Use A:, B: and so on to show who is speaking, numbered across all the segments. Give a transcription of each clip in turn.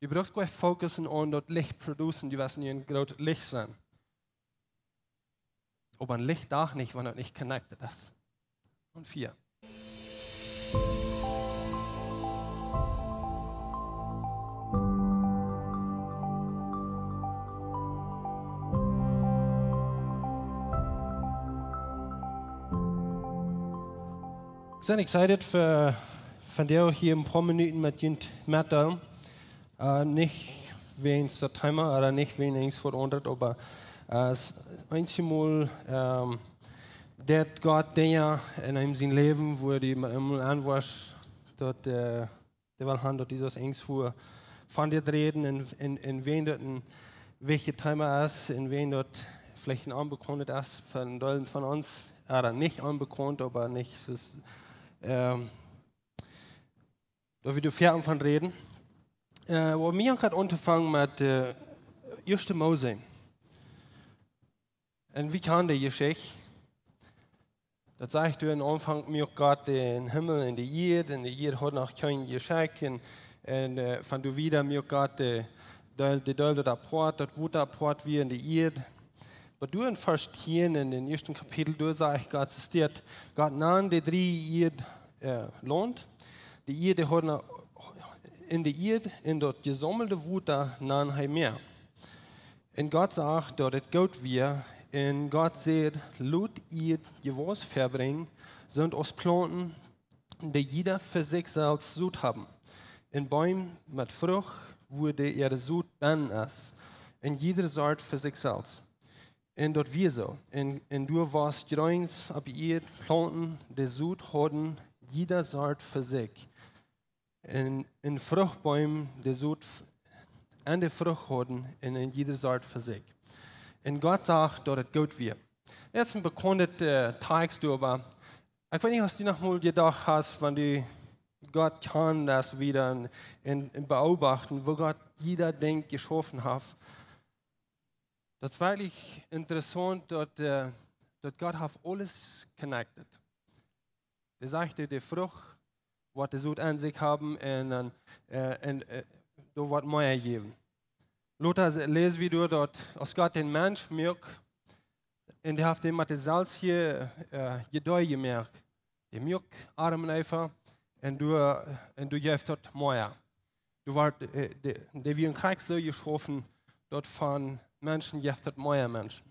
A: Du brauchst gleich fokussen und dort Licht produzieren, die was nicht ein großes Licht sind. Aber ein Licht darf nicht, wenn es nicht connected ist. Und 4. Ich bin excited für von dir hier ein paar Minuten mit Jünt Metal. Nicht wegen der Timer oder nicht wegen irgendwas verandert, aber das einzige Mal, der Gott Dinge in einem sein Leben, wo die immer anwas, dort, der will haben, dort dieses irgendwo von dir reden, in wen dort welche Timer ist, in wen dort vielleicht ein unbekannt ist, von uns, oder nicht unbekannt, aber nicht so. Da wir fertig von reden. Wir haben angefangen mit 1. Mose. Und wie kann die Geschichte? Das sagt du am Anfang, mir Gott den Himmel und die Erde hat noch kein Geschenk. Und von du wieder, mir Gott die Dölde Rapport, das gute Rapport wie in die Erde. Aber du in Vers 10 in den ersten Kapitel, du sagst Gott, es steht, Gott nahm die 3 Erde Land. Die Erde hat in die Erde, in dort gesammelte Wuter, nahm er mehr. Und Gott sagt, dort es gut wir, und Gott sagt, laut ihr Gewas verbringen, sind aus Planten, die jeder für sich selbst Sud haben. In Bäumen mit Frucht, wo der ihre Sud ben ist, in jeder Sort für sich selbst. Und dort wir so. Und du warst Greins ab ihr Planten, die Sud hatten, jeder Sort für sich. In Fruchtbäumen, die Sud an der Frucht hatten, in jeder Sort für sich. Und Gott sagt, dort es gut wir. Das ist ein bekannter Text, aber ich weiß nicht, was du noch mal gedacht hast, wenn du Gott kann das wieder in beobachten, wo Gott jeder Ding geschaffen hat. Das ist wirklich interessant, dass Gott hat alles connected. Er sagte, die Frucht, was die Sud an sich haben, und da wird mehr geben. Luther lesen wir dort, als Gott den Mensch merkt, und der hat den mit dem Salz hier gedeiht gemerkt. Der merkt Adam einfach, und du gibst dort mehr. Du warst, der wie ein Krieg so geschaffen, dort von Menschen gibt dort mehr Menschen.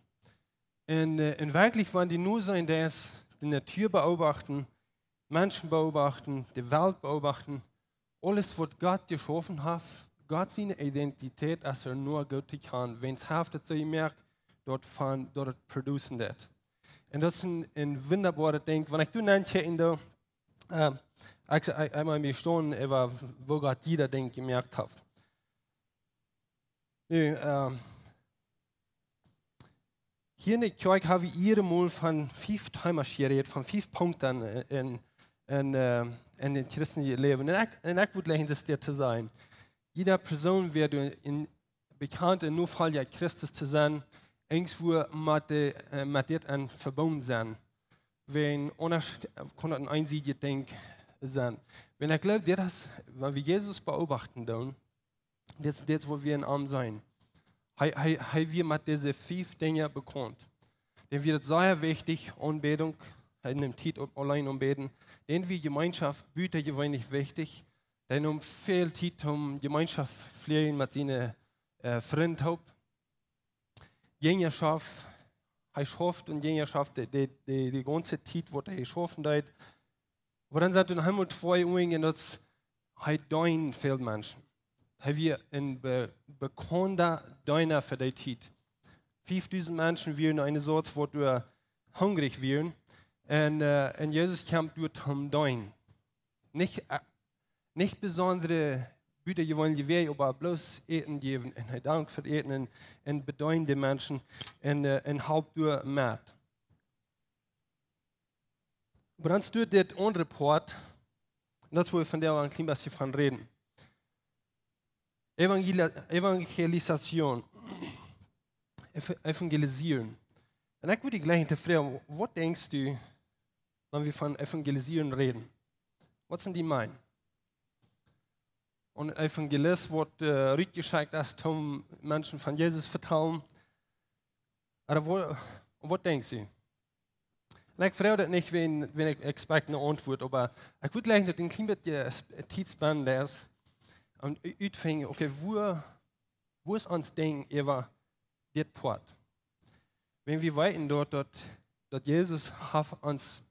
A: Und wirklich, wenn die nur so in der die Natur beobachten, Menschen beobachten, die Welt beobachten, alles, was Gott geschaffen hat, Gott seine Identität, als nur Gott kann. Wenn es haftet, so merkt, dort produzieren das. Und das ist ein wunderbarer Ding. Wenn ich du nenne in der, einmal mir stehen, wo Gott jeder Ding gemerkt hat. Hier in der Kirche habe ich ihre Mal von 5 Themen geredet, von 5 Punkten in den christlichen Leben. Und ich würde lächeln, das dir zu sein. Jede Person wird bekannt, nur Fall ja Christus zu sein, irgendwo mit dir verbunden sein. Wenn anders kann ein einziges Ding sein. Wenn ich glaube, wenn wir Jesus beobachten, dann, das ist, wo wir in Arm sein. Haben wir mit diesen 5 Dingen bekannt. Denn wird sehr wichtig, Anbetung, in dem Titel allein anbeten. Denn wie Gemeinschaft bietet gewöhnlich wichtig. Denn viel Zeit Gemeinschaft pflegen mit seinen Freunden. Jüngerschaft, er schafft und Jüngerschaft, die ganze Zeit, wo er schaffen hat. Aber dann sagt er, einmal 2 Uhr, und das hat dein viele Menschen. Haben wir ein bekannter Diner für die Zeit. 5000 Menschen wären eine Sorte, wo du hungrig wären. Und Jesus kam durch zum Dein. Nicht besondere Güter gewollt gewesen, aber bloß Eten geben. Und Dank für Eten und bedeutende Menschen und halb durch Matt. Aber dann steht das andere Part, und das will ich von der ein klein bisschen von reden. Evangelisation. Evangelisieren. Und ich würde gleich hinterfragen, was denkst du, wenn wir von Evangelisieren reden? Was sind die meinen? und ein Evangelist wird rückgeschickt, als Menschen von Jesus vertellen. Aber was denken Sie? Ich frage das nicht, wenn ich expecte eine Antwort, aber ich würde gleich den Klimatispan lesen und utfinden, okay, wo ist uns Ding über das Port? Wenn wir weiten dass Jesus uns,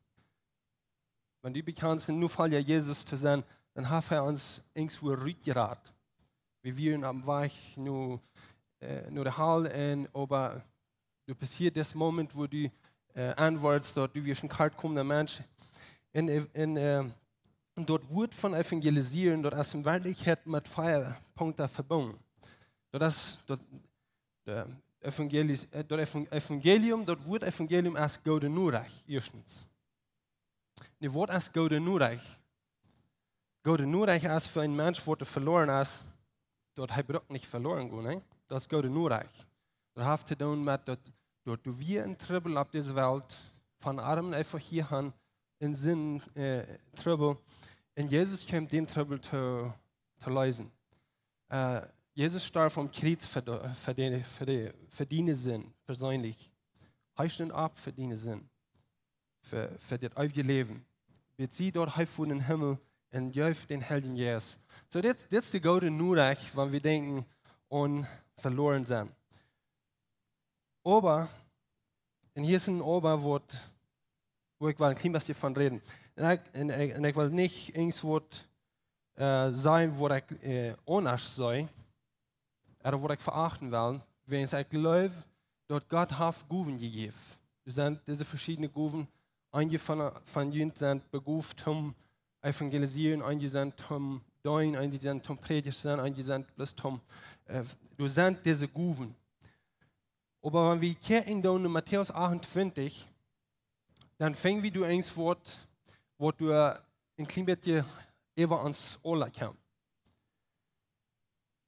A: wenn die bekannt sind, nur Fall ja Jesus zu sein, dann hat uns irgendwo rückgeraten. Wir wären am Weg nur der Hall, aber du passiert das Moment, wo du antwortest, dort du wirst ein kalt kommender Mensch. Und dort wird von Evangelisieren, dort ist in Wirklichkeit mit Feierpunkten verbunden. Dort wird Evangelium als Gode Nurreich, erstens. Das Wort als Gode Nurreich. Gode Nurreich als für einen Mensch, der verloren ist, dort hat er nicht verloren gehen, das ist Gode Nurreich. Das hat zu tun mit, dort du wir in Trouble auf dieser Welt, von Armen einfach hier haben, in Sinn Trouble, und Jesus kommt den Trouble zu lösen. Jesus starb vom Kreuz für den Sinn, persönlich. Er stand ab für den Sinn, für das ewige Leben. Wir ziehen dort von den Himmel und jäuft den Helden Jesus. So, das ist die Gode Nurreich, wenn wir denken und verloren sind. Aber, und hier ist ein Oberwort, wo ich ein klein bisschen von reden. Und ich will nicht irgendwo sein, wo ich anders sei, oder wo ich verachten will, wenn ich glaube, dass Gott hat Gaben gegeben. Es sind diese verschiedenen Gaben. Einige von ihnen sind berufen, um evangelisieren, einige sind um dienen, einige sind um predigen, einige sind bloß um, du sind diese Gaben. Aber wenn wir hier in Matthäus 28, dann fängt wir du eins Wort, wo du in Klimbetje über uns alle kommst.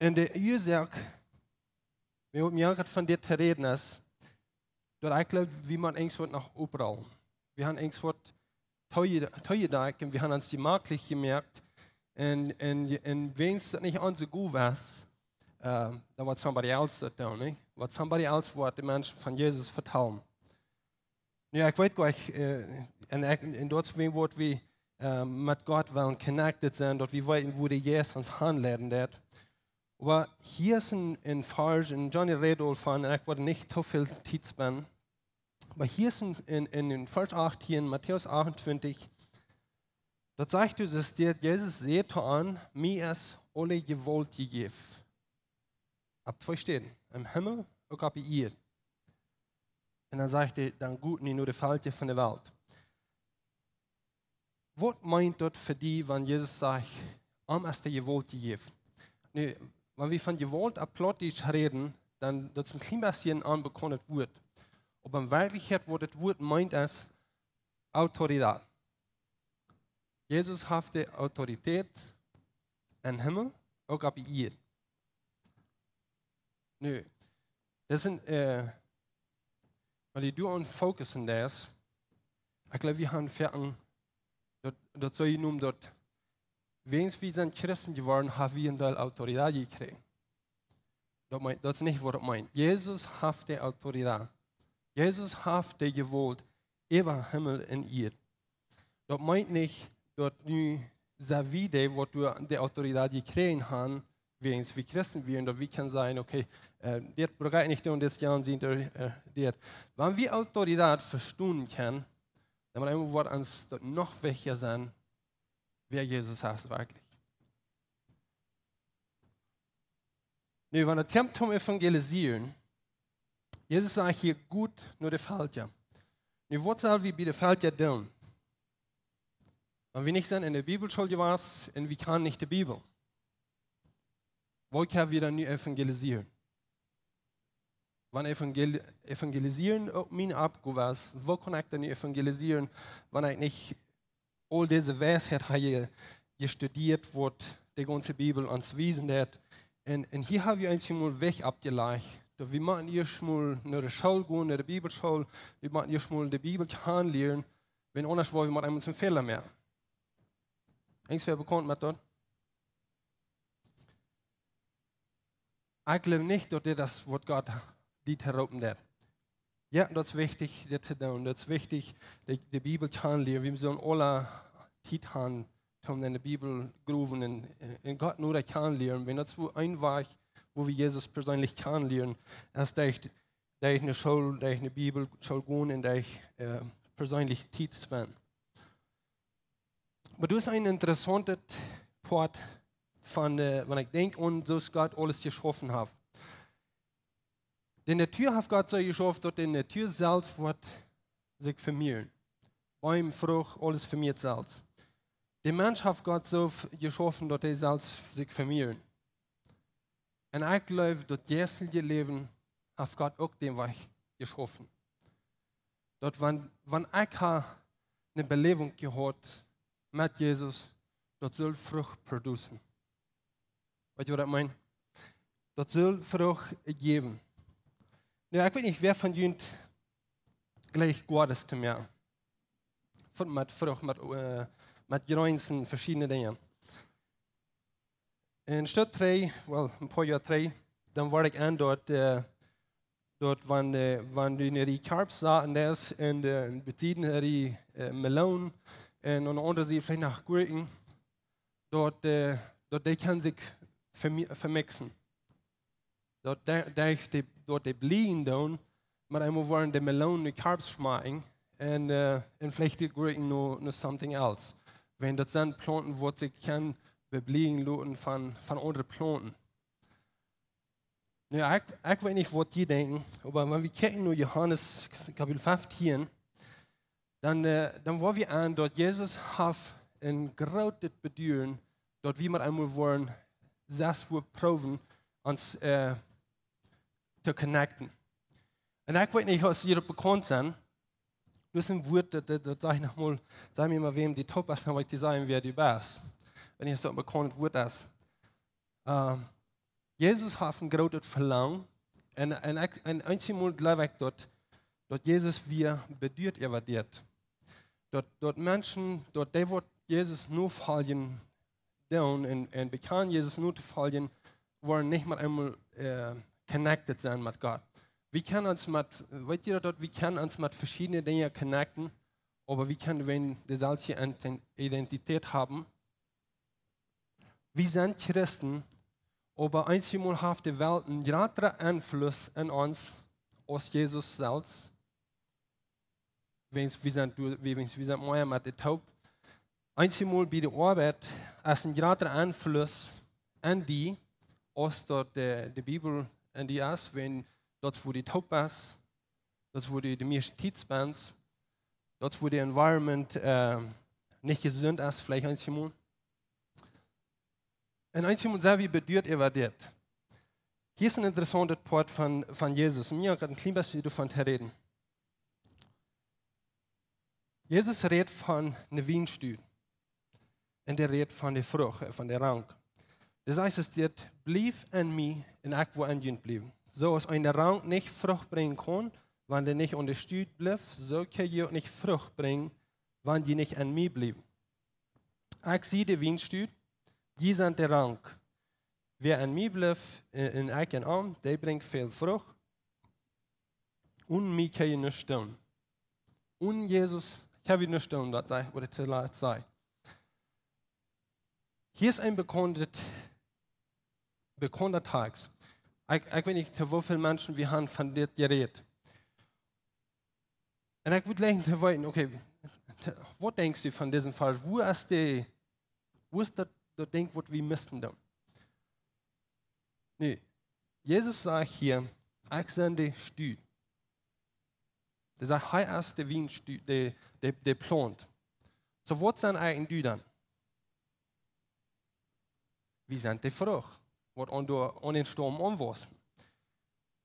A: Und der Ursache, wenn wir gerade von dir zu reden ist, dass ich glaube, wie man eins Wort nach oben. Wir haben eins Wort teure und wir haben uns die Marktlich gemerkt, und wenn es nicht unser gut ist, dann wird somebody else das tun, nicht? What somebody else wird den Menschen von Jesus vertrauen. Ja, ich weiß gar nicht, in dort wird wir mit Gott wollen connected sein, dort wir wollen, wo der Jesus uns handlernen wird. Aber hier ist ein Vers, in Johnny redet von, ich wollte nicht so viel Zeit spenden, aber hier ist in Vers 8 hier in Matthäus 28, dort sagt du, dass Jesus seht an, mir ist alle gewollt gegeben. Ab 2 stehen, im Himmel und auf die Erde. Und dann sagt er, dann gut, nicht nur die Falte von der Welt. Was meint dort für die, wenn Jesus sagt, am ist der gewollt gegeben? Nee, wenn wir von gewollt applottisch reden, dann das ein klein bisschen anbekannt wird. Aber in Wirklichkeit, wo das Wort meint, ist Autorität. Jesus hat die Autorität im Himmel und auf die Erde. Nö, das sind, weil du an fokussen das, ich glaube, wir haben Ferien, dort soll ich nun dort, wenn wir sind Christen geworden, haben wir eine Autorität gekriegt. Das ist nicht, was ich meine. Jesus hat die Autorität. Jesus hat die gewollt, über Himmel und Erde. Das meint nicht, dass nu Savide, wo du die Autorität gekriegt hast, wenn wir Christen wären, dass wir können sagen, okay, das braucht nicht und das Jahr sind das. Wenn wir Autorität verstehen können, dann wird uns noch wichtiger sein, wer Jesus ist wirklich. Nee, wenn es kommt zum Evangelisieren, Jesus sagt hier gut, nur der Falsche. Nee, was soll wir bei der Falsche tun? Wenn wir nicht sind in der Bibelschule was und wir können nicht die Bibel. Wo können wir dann nicht evangelisieren? Wenn evangelisieren auch mein Abgabe ist, wo kann ich dann nicht evangelisieren, wenn ich nicht all diese Weisheit habe studiert wird, die ganze Bibel uns wiesen hat. Und hier haben wir uns mal weg abgelegt. Wir machen erst mal nach der Schule gehen, nach der Bibelschule, wir machen erst mal die Bibel kennenlernen, wenn anders wollen wir mit einem Fehler mehr. Irgendwer bekannt mit dort? Ich glaube nicht, dass das Wort Gott die heropen hat. Ja, das ist wichtig, das ist wichtig, die Bibel kennenlernen. Wir sollen alle Zeit haben, um in der Bibel grooven und Gott nur kennenlernen. Wenn das ein Weg, wo wir Jesus persönlich kennenlernen, ist, dass ich eine Schule, dass ich eine Bibel Schule gehen und dass ich persönlich Zeit spende. Aber das ist ein interessanter Part von, wenn ich denke, und so Gott alles geschaffen hat. Die Natur hat Gott so geschaffen, dass die Natur selbst wird sich vermehren. Bäume, Frucht, alles vermehrt selbst. Der Mensch hat Gott so geschaffen, dass er selbst sich vermehren. Und ich glaube, dass das Leben hat Gott auch den Weg geschaffen. Dass wenn ich eine Belebung gehabt mit Jesus, das soll Frucht produzieren. Weißt du, was ich meine? Das soll Frucht geben. Ja, ich weiß nicht, wer von Ihnen gleich Gottes zu mir. Mit Frucht, mit Grünzen, verschiedene Dinge. In Stadt 3, ein paar Jahre 3, dann war ich dort, wenn du die Karbs sahen, und beziehen die Melonen und andere sie vielleicht nach Gurken, dort die kann sich vermixen. Dort die Blieben dann, mit einmal waren die Melonen die Karbs schmecken und vielleicht die Gurken noch something else. Wenn das sind Planten, wo sie kann beblieben lassen von anderen Planten. Ja, ich weiß nicht, was die denken, aber wenn wir gucken nur Johannes Kapitel 15, dann wollen wir an, dass Jesus hat ein großes Bedürfnis, dass wir mit einmal wollen, das wir proben, uns zu connecten. Und ich weiß nicht, was ihr bekannt sind. Das ist ein Wort, das sage ich nochmal, sag mir mal, wem die top ist, dann will ich dir sagen, wer du bist. Wenn ich so ein bekanntes Wort ist. Jesus hat ein großes Verlangen. Und ein einziges Mal glaube ich, dass Jesus wir bedeutet erwartet. Dort Menschen, dort die wird Jesus nur fallen, und bekannt Jesus nur zu fallen, wollen nicht mal einmal connected sein mit Gott. Wir können uns mit verschiedenen Dingen connecten, aber wir können, wenn wir solche Identität haben, wir sind Christen, aber einmal hat die Welt einen größeren Einfluss in uns als Jesus selbst. Wir sind mehr mit der Taub. Einmal bei der Arbeit ist ein größerer Einfluss an die, als dort die Bibel an die ist, wenn dort wo die Taub ist, dort wo die meiste Zeit spendest, dort wo die Environment nicht gesund ist, vielleicht einmal. Und einmal sehr wie bedeutet erwartet. Hier ist ein interessanter Part von Jesus. Und mir gerade ein klein bisschen davon zu reden. Jesus redet von einer Weinstuhl. Und er redet von der Frucht, von der Rank. Das heißt, es steht, blieb an mir und ich will an ihn bleiben. So als eine Rank nicht Frucht bringen kann, wenn der nicht an der Stuhl bleibt, so kann ich auch nicht Frucht bringen, wenn die nicht an mir bleiben. Ich sehe die Weinstuhl, die sind der Rank. Wer an mir bleibt, in ich und an, der bringt viel Frucht. Und mir kann ich nicht tun. Und Jesus kann ich nicht tun, das sei, oder zu laut sei. Hier ist ein bekannter Text. Ich weiß nicht, wie viele Menschen wir haben von dem geredet. Und ich würde gerne wissen, okay, was denkst du von diesem Fall? Wo ist das Ding, was wir müssten tun? Nee, Jesus sagt hier, ich bin der Stuhl. Er sagt, hier ist der Weinstuhl, der plant. So, was sind eigentlich die dann? Wir sind die Frucht, was an den Sturm anwachsen.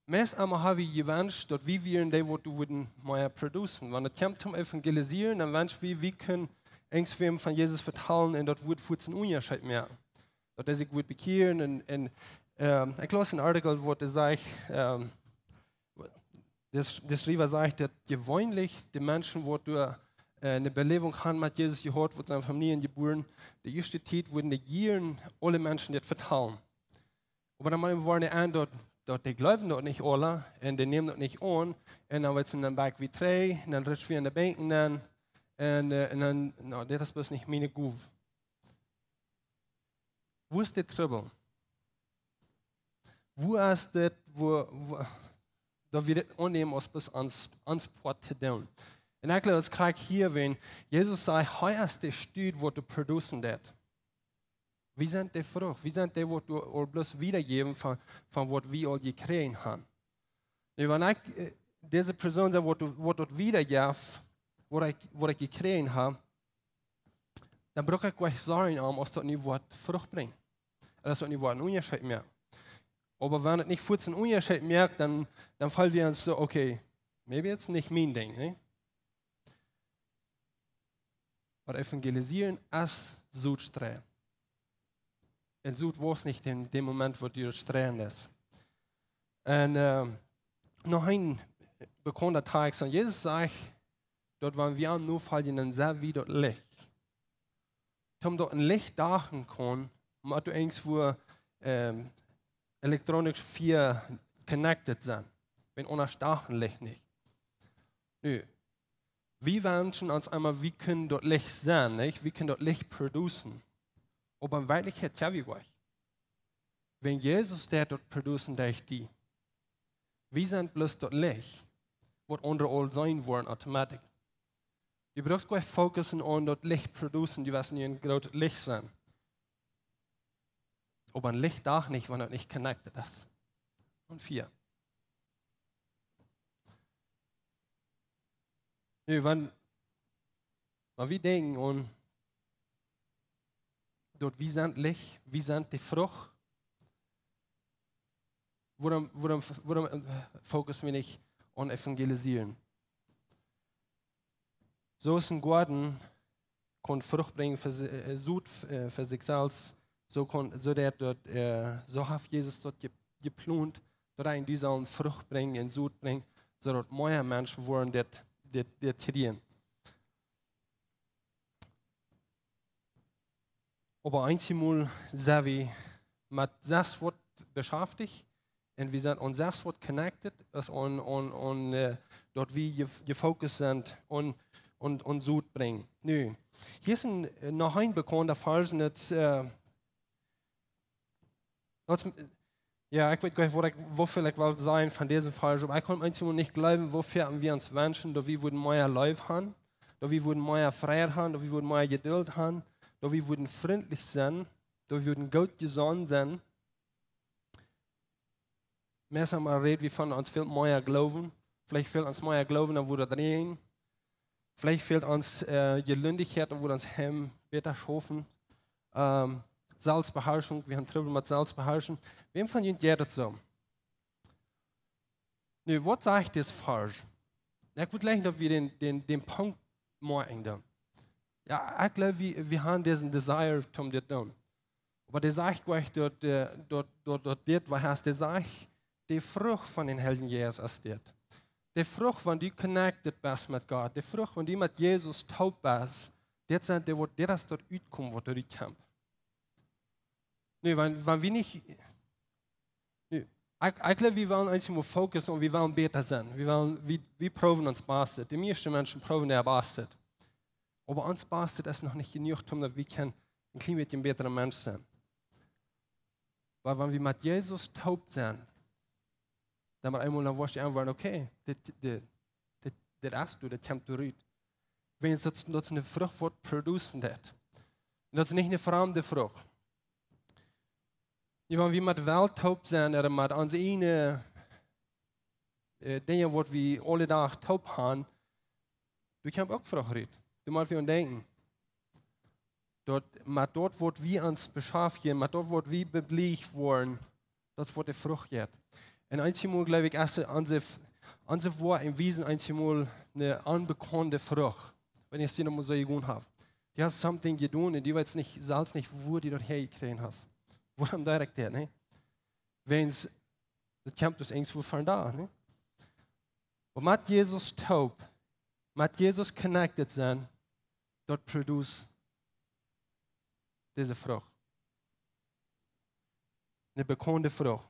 A: Meist einmal habe ich gewünscht, dass wir in dem, was du mehr produzieren. Wenn es kommt zum Evangelisieren, dann wünsche ich, wir können irgendwem von Jesus vertrauen und das wird für den Unterschied mehr. Dass er sich wird bekehren und ich las einen Artikel, wo der sagt, das Schreiber sagt, dass gewöhnlich die Menschen, die eine Belebung haben mit Jesus gehört, wo seine Familien geboren, die erste Zeit wurden negieren alle Menschen, die vertrauen. Aber dann wollen die an, dort die glauben dort nicht alle, und die nehmen dort nicht an, und dann wird es dann back wie drei, und dann rutschen wir in die Bänken dann, und dann, no, das ist bloß nicht meine Groove. Wo ist der Trouble? Wo ist das, da wir das annehmen, uns bis ans Port zu tun? Und ich glaube, das kriege hier, wenn Jesus sagt, hier ist der Stück, wo du produzieren das. Wie sind die Frucht? Wie sind die, wo du bloß wiedergeben von was wir all gekriegt haben? Und wenn ich diese Person sagt, wo du wiedergebe, was ich gekriegt habe, dann brauche ich gleich sagen, dass das nicht was Frucht bringt. Das ist nicht was ein Unterschied mehr. Aber wenn es nicht kurz einen Unterschied merkt, dann fallen wir uns so, okay, maybe jetzt nicht mein Ding. Ne? Aber evangelisieren ist Südstrahlen. Und Süd war es nicht in dem Moment, wo du strahlen lässt. Und noch ein bekannter Tag, und Jesus sagt, dort waren wir nur fallen, dann sehr wie dort Licht. Wenn dort ein Licht dachen kann, muss du irgendwo elektronisch 4 connected sein. Wenn ohne Stachen Licht nicht. Nö. Wir wünschen uns einmal, wir können dort Licht sein, nicht? Wir können dort Licht produzieren. Aber in Wirklichkeit ja wie gleich. Wenn Jesus der dort produzieren, durch die. Wir sind bloß dort Licht, was andere all sein wollen, automatisch. Du brauchst gleich fokussen und dort Licht produzieren, die was nicht ein großes Licht sein. Aber ein Licht darf nicht, wenn er nicht connected ist. Und 4. Wenn wir denken und dort wie sind Licht, wie sind die Frucht, worum fokussen wir nicht on evangelisieren? So ist ein Garten, kann Frucht bringen für sich selbst. So hat Jesus dort geplant, dort in dieser Frucht bringen, in Sud bringen, so dort mehr Menschen wollen, die trieren. Aber einmal sind wir mit das Wort beschäftigt und wir sind an das Wort connected, dort wir gefokust sind und Sud bringen. Nö. Hier ist noch ein bekannter Fall, ja, ich weiß gar nicht, wofür ich will sein von diesem Fall. Aber ich konnte manchmal nicht glauben, wofür wir uns wünschen, dass wir mehr Leben haben, dass wir mehr Freiheit haben, dass wir mehr Geduld haben, dass wir freundlich sein, dass wir gut gesund sein. Meestal mal reden wir von uns viel mehr Glauben. Vielleicht fehlt uns mehr Glauben, dann würde drehen. Vielleicht fehlt uns Gelündigkeit, dann würde uns Hem besser schaffen. Salzbeherrschung, wir haben Trouble mit Salzbeherrschung. Wem von Ihnen geht das so? Nee, was sagt das falsch? Ich würde gleich, dass wir den Punkt machen. Ja, ich glaube, wir haben diesen Desire, um das zu tun. Aber der sagt gleich, dort, was heißt, der sagt, die Frucht von den Helden Jesus ist das. Die Frucht, wenn du connected bist mit Gott, die Frucht, wenn du mit Jesus taub bist, das sind die, das dort utkommt, was du kämpfst. Nee, wenn wir nicht. Nee, ich glaube, wir wollen uns nur fokussen und wir wollen besser sein. Wir proben uns Bestes. Die meisten Menschen proben der Bestes. Aber uns Bestes ist noch nicht genug, damit wir ein klein bisschen besserer Mensch sein. Weil wenn wir mit Jesus taub sind, dann mal einmal dann wirst du einfach, okay, das ist du, das kommt durch. Wenn es das eine Frucht wird, produzieren das. Das ist nicht eine fremde Frucht. Wenn wir mit der Welt taub sind, oder mit unseren Dingen, die wir alle Tag taub haben, du kannst auch Frucht reden. Du musst dir denken. Dort, wo wir uns beschäftigen, dort, wo wir bebleicht worden, dort wird die Frucht jetzt. Und einmal, glaube ich, ist unser Wort im Wesen einmal eine unbekannte Frucht, wenn ich es dir noch mal so gut habe. Du hast something getan und du weißt nicht, selbst nicht, wo du dort hergekriegt hast. Woran direkt der, ne? Wenn es, das kommt das irgendwo von da, ne? Und mit Jesus taub, mit Jesus connected sein, dort produziert diese Frucht. eine bekannte Frucht.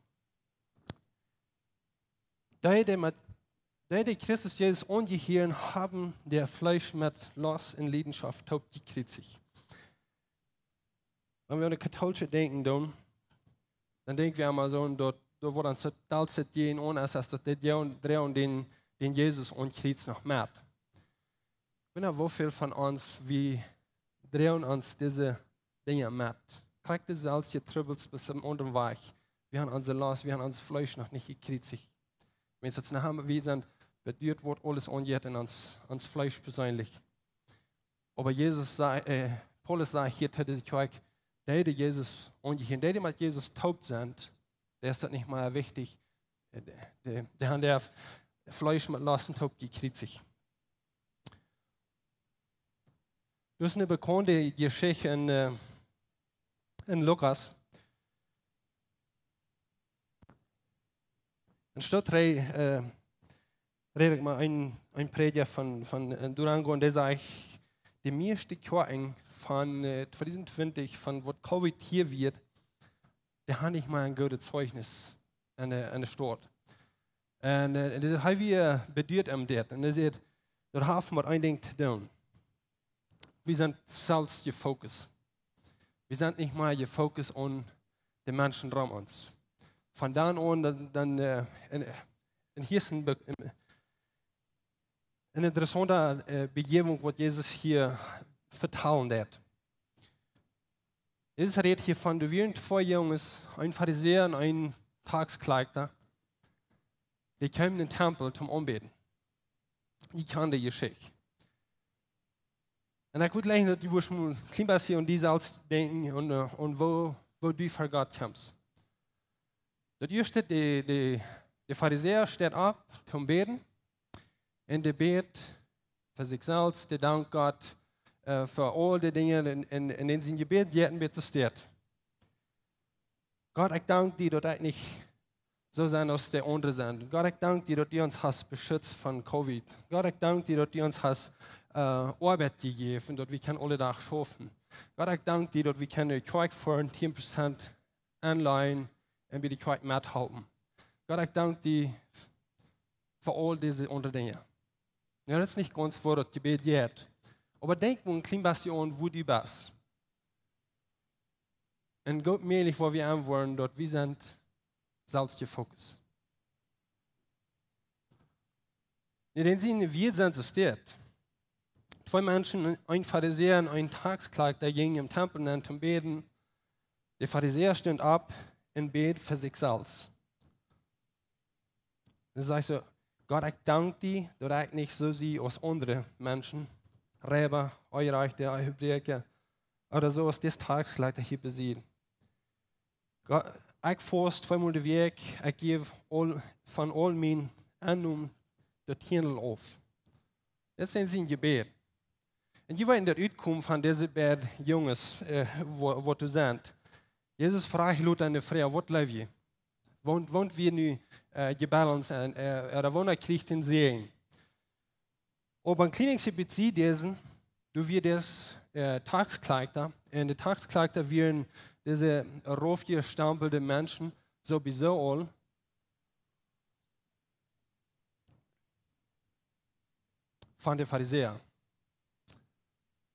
A: Die Christus Jesus ungehören haben, der Fleisch mit Lust und Leidenschaft taugt, die kriegt sich. Wenn wir an die katholische denken, dann denken wir einmal so, dort wo dann so talset gehen, ohne dass das den Jesus und kriegt noch mehr. Ich weiß nicht, wie viel von uns, wir drehen uns diese Dinge mit. Kriegt das als je Trübels bis zum unteren Weg. Wir haben unser Lust, wir haben unser Fleisch noch nicht gekriegt. Wenn es jetzt nachher wir sind, bedeutet wird alles angeht in uns Fleisch persönlich. Aber Paulus sagt hier, die Jesus angehen, die mit Jesus taub sind, der ist das nicht mal wichtig. Der hat der Fleisch mit Lasten taub gekriegt sich. Das ist eine bekannte Geschichte in Lukas. In Stadt 3 rede ich mal ein Prediger von Durango und der sagt, die meiste Kirchen von 2020, von was Covid hier wird, der hat nicht mal ein gutes Zeugnis an der Stadt. Und das haben wir bedeutet am Dort. Und er sagt, dort haben wir ein Ding zu tun. Wir sind selbst gefokust. Wir sind nicht mal gefokust auf den Menschen um uns. Von dann an, hier ist eine interessante Begebung, was Jesus hier vertrauen wird. Jesus redet hier von, du wirst zwei Jungs, ein Pharisäer und ein Tagskleidter, die kamen in den Tempel zum Anbeten. Die kannten die Geschichte. Und ich würde gleich, dass du schon ein hier und die selbst denken und wo du vor Gott kommst. Das erste, der Pharisäer steht ab zum Beten und der betet für sich selbst, der dankt Gott für all die Dinge, in denen sie Gebet jeden betesteht. Gott, ich danke dir, dass ich nicht so sein als der andere sind. Gott, ich danke dir, dass du uns hast beschützt von Covid. Gott, ich danke dir, dass du uns hast Arbeit gegeben, dass wir alle Tag schaffen. Gott, ich danke dir, dass wir die Kirche für 10% Anleihen und wir die Kirche mithalten. Gott, ich danke dir für all diese andere Dinge. Ja, das ist nicht ganz vor das Gebet geht. Aber denk mal ein klein bisschen an, wo du bist. Und Gott mählich, wo wir anwollen, dort wir sind selbst gefokust. In den Sinne, wir sind so steht. Zwei Menschen, ein Pharisäer und ein Tagskleidter, gingen im Tempel zum Beten. Der Pharisäer stand ab und bet für sich selbst. Dann sage ich so, Gott, ich danke dir, dass ich nicht so sehe als andere Menschen. Räber, Eureichte, Hebräer oder so aus des Tagskleidter hier besiegt. Ich forst zweimal den Weg, ich gebe von all meinen Annahmen das Hirn auf. Das ist ein Gebet. Und je weiter in der Utkunft von diesen beiden Jungs, wo du sind, Jesus fragt Leute eine Frau, was lebt ihr? Wohnt wir nu gebalanced oder wohnt kriegt den Sehen? Aber ein klinische Beziehung dessen, du wirst das Tagskleidter, und die Tagskleidter werden diese raufgestampelte Menschen sowieso all. Von den Pharisäern.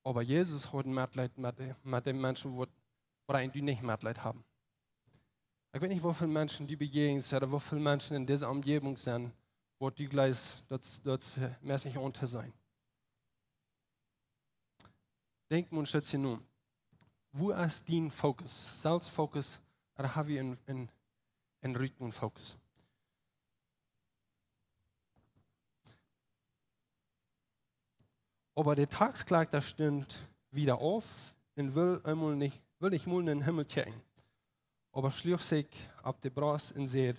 A: Aber Jesus hat Mitleid mit den Menschen, die nicht Mitleid haben. Ich weiß nicht, wie viele Menschen die begegnen oder wie viele Menschen in dieser Umgebung sind, wo du gleich dort mäßig unter sein. Denk mal ein Stückchen nun. Wo ist dein Fokus? Selbstfokus oder haben wir einen Rhythmusfokus? Aber der Tagskleidter stimmt wieder auf und will nicht mal in den Himmel checken. Aber schließt sich auf die Brust und sagt,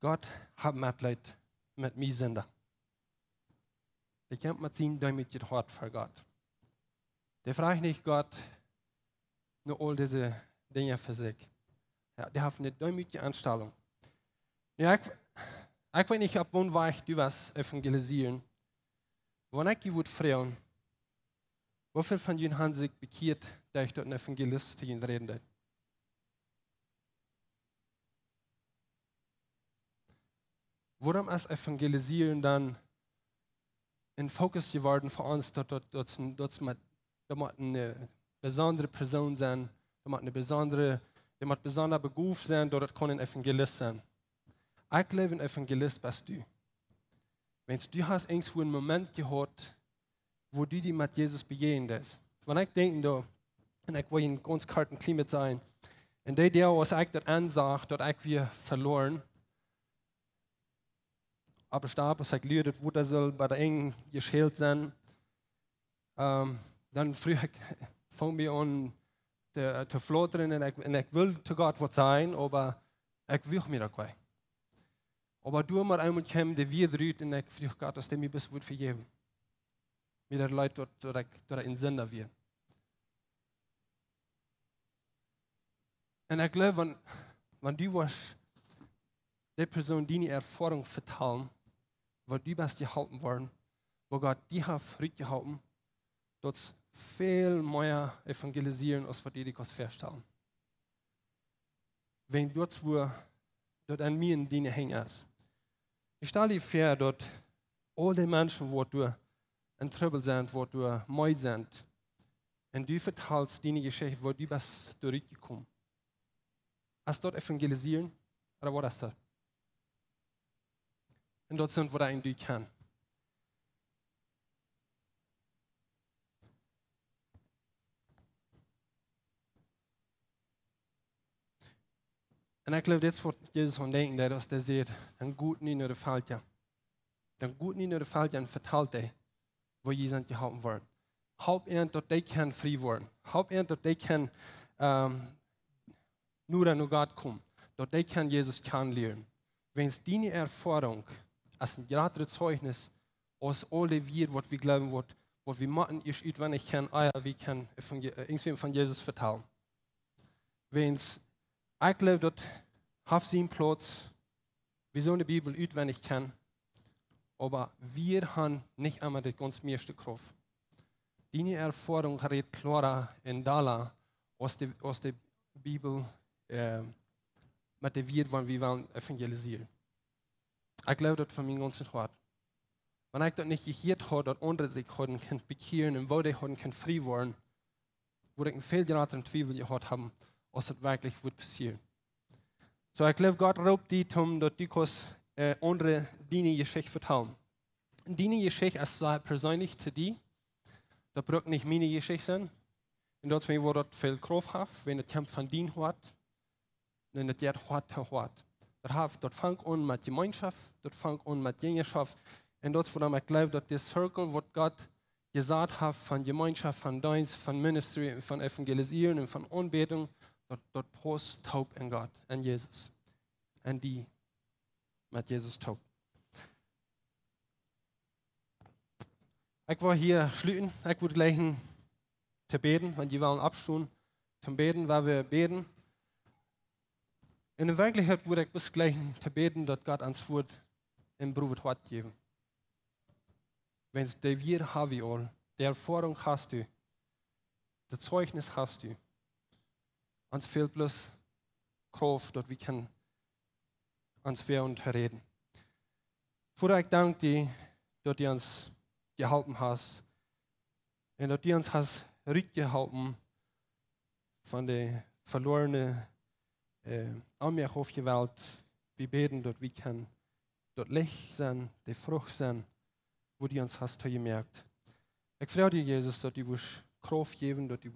A: Gott hat Mitleid mit mir Sünder. Der kämpft mit seinem damit hart vor Gott. Der fragt nicht Gott nur all diese Dinge für sich. Ja, der hat eine demütige Anstellung. Ja, ich weiß nicht, ab wann war ich du was evangelisieren. Wenn ich würde fragen, wie viele von ihnen haben sich bekehrt, da ich dort ein Evangelist zu ihnen reden will? Warum ist Evangelisieren dann in Fokus geworden für uns, dass eine besondere Person sein, dass eine besondere, besonder Beruf sein, dass kann ein Evangelist sein. Ich glaube, ein Evangelist bist du. Wenn du hast irgendwo einen Moment gehabt, wo du dich mit Jesus begegnet. Wenn ich denke, da, und ich will in ganz kalten Klima sein, in der Jahr, was ich dort ansah, dort ich wir verloren. Aber starb, was ich lehrt, wo das soll bei der engen geschält sein. Dann früh fang ich an zu flottern und ich will zu Gott was sein, aber ich will mir das nicht. Aber du mal einmal kam, der wieder rührt und ich frage Gott, dass der mir bis wird vergeben. Mir der Leute dort in Sinn wird. Und ich glaube, wenn du was der Person deine Erfahrung vertellen, wo du bist gehalten worden, wo Gott die hat zurückgehalten, dort viel mehr evangelisieren, als was die kannst feststellen. Wenn dort, wo dort an mir in deine hängen ist. Ich stelle dir vor, dort all die Menschen, wo du in Trouble sind, wo du neu sind, und du verteilst deine Geschichte, wo du bist durchgekommen. Hast du dort evangelisieren? Oder was ist das? Und dort sind, wo du kann. Und ich glaube, jetzt wird Jesus an denken, dass der sagt, den Guten nicht nur fällt ja. Den Guten nicht nur fällt ja und verteilt er, wo Jesus gehalten worden. Halb er, dass die kann frei werden. Halb er, dass die kann nur an Gott kommen. Dass die kann Jesus kennenlernen. Wenn es deine Erfahrung als ein gratis Zeugnis aus alle wir, was wir glauben, was wir machen, ist, wenn ich kann, wir können irgendwie von Jesus vertellen. Wenn es ich glaube, dass hat sie einen Platz, wie so eine Bibel auswendig kann, aber wir haben nicht einmal die ganz meiste Kraft. Deine Erfahrung redet klarer in Dala aus der Bibel mit der wir wollen evangelisieren. Ich glaube, das von mir ganz hart. Wenn ich das nicht gehört habe, dass andere sich können bekehren und wo die können frei werden, wo ich viel geraten Zweifel gehört haben, was das wirklich wird passieren. So, ich glaube, Gott raubt die, dass die andere deine Geschichte vertrauen. Deine Geschichte ist so persönlich zu dir. Das braucht nicht meine Geschichte sein. Und das, wo das viel Kraft hat, wenn es von dir hat, dann ist das hart zu hart. Das fängt an mit Gemeinschaft, das fängt an mit Jüngerschaft. Und das, wo ich glaube, dass der Circle, was Gott gesagt hat, von Gemeinschaft, von Dienst, von Ministry, von Evangelisieren und von Anbetung, dort passt taub in Gott, in Jesus. Und die mit Jesus taub. Ich war hier schlüten, ich würde gleich zu beten, wenn die wollen abstunden, zum Beten, weil wir beten. In der Wirklichkeit würde ich bis gleich zu beten, dass Gott ans Wort im Beruf hat geben. Wenn es der wir haben all, die Erfahrung hast du, das Zeugnis hast du, uns fehlt bloß Kraft, dass wir können uns wer unterreden. Vater, ich danke dir, dass du uns gehalten hast und dass du uns hast rückgehalten von der verlorenen Armee auf die Welt. Wir beten, dass wir können dort Licht sein, die Frucht sein, wo du uns hast gemerkt. Ich freue dich, Jesus, dass du Kraft geben, dass du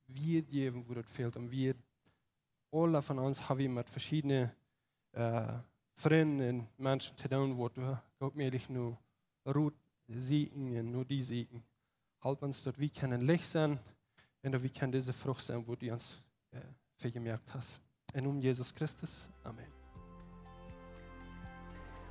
A: wir geben, wo das fehlt. Und wir, alle von uns, haben mit verschiedenen Freunden und Menschen zu tun, wo du hauptsächlich nur Ruth siegen und nur die siegen. Halt uns, dass wir können Licht sein und dass wir können diese Frucht sein, wo du uns vergemerkt hast. In Jesus Christus. Amen.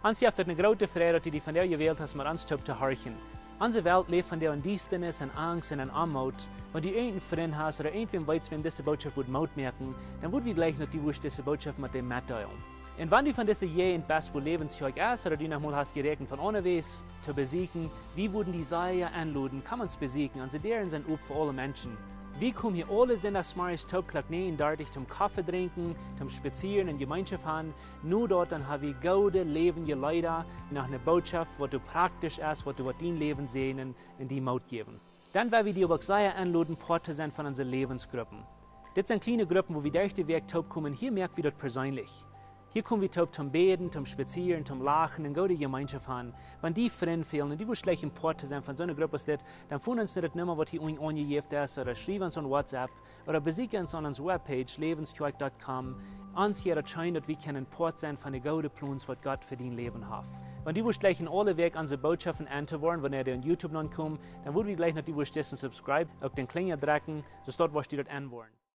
B: Ons heeft het een grote vrede dat u die van jou gewählt hast, met ons te horchen. Onze Welt leeft van jou in Diestenis en Angst en Armut. Wenn du irgendeinen Freund hast oder irgendwem weißt, wem diese Botschaft wird Maut merken, dann wird wir gleich noch die Wurst diese Botschaft mit dem mitteilen. Und wenn du von dieser je in best wohl lebenszeug ist oder du noch mal hast gerechnet von unterwegs zu besiegen, wie würden die Seier anladen, kann man es besiegen. Also deren sind up für alle Menschen. Wir kommen hier alle Sonntagsmorgens taub klok 39 zum Kaffee trinken, zum Spazieren in Gemeinschaft haben. Nur dort dann haben wir gute, lebendige Leute nach einer Botschaft, was du praktisch ist, was du in dein Leben sehen in die Maut geben. Dann werden wir dir aber sehr einladen, Part zu sein von unseren Lebensgruppen. Das sind kleine Gruppen, wo wir durch den Weg taub kommen. Hier merken wir das persönlich. Hier kommen wir taub zum Beten, zum Spazieren, zum Lachen und gute Gemeinschaft haben. Wenn die Freunde fehlen und die wollen schlecht Part zu sein von so einer Gruppe ist, dann finden uns nicht mehr, was hier angegeben ist, oder schreiben uns an WhatsApp oder besuchen uns an unserer Webpage lebenskirche.com. Uns hier erscheint, dass wir können Part sein von den guten Plänen, was Gott für dein Leben hat. Wenn die gleich in alle Weg unsere Botschaften anzuhören, wenn ihr auf YouTube noch kommt, dann würden wir gleich noch die subscribe, auf den Klinger drücken, so dort, was die dort anwollen.